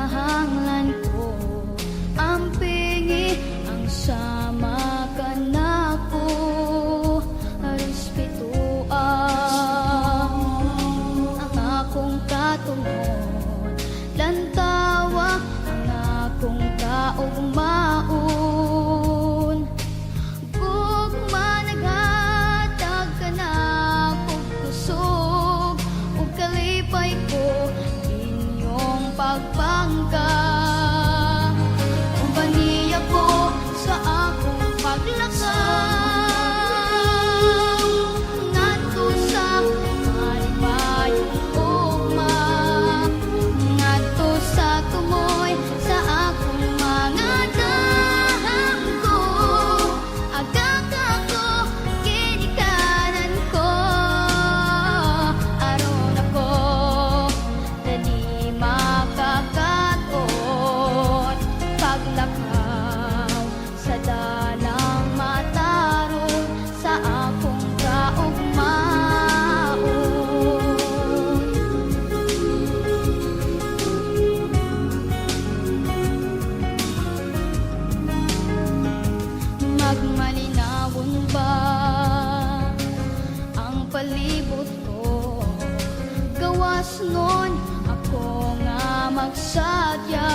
kinahanglan ko, ang pingi ang sama ka na ko, respetuan ang akong katungon, lantawa ang akong kaugmaon. Gugma naghatag ka na kog kusog, ug kalipay ko inyong pagbangka. Kumpaniya ko sa akong paglakaw, ngadto sa malibayong ugma, ngadto sa tumoy sa akong mga damgo. Agak ako ginikanan ko, aron ako dali makakaton, paglakaw sa dalang matarong sa akong kaugmaon. Magmalinawon ba ang palibot ko? Gawas nun ako nga magsadya,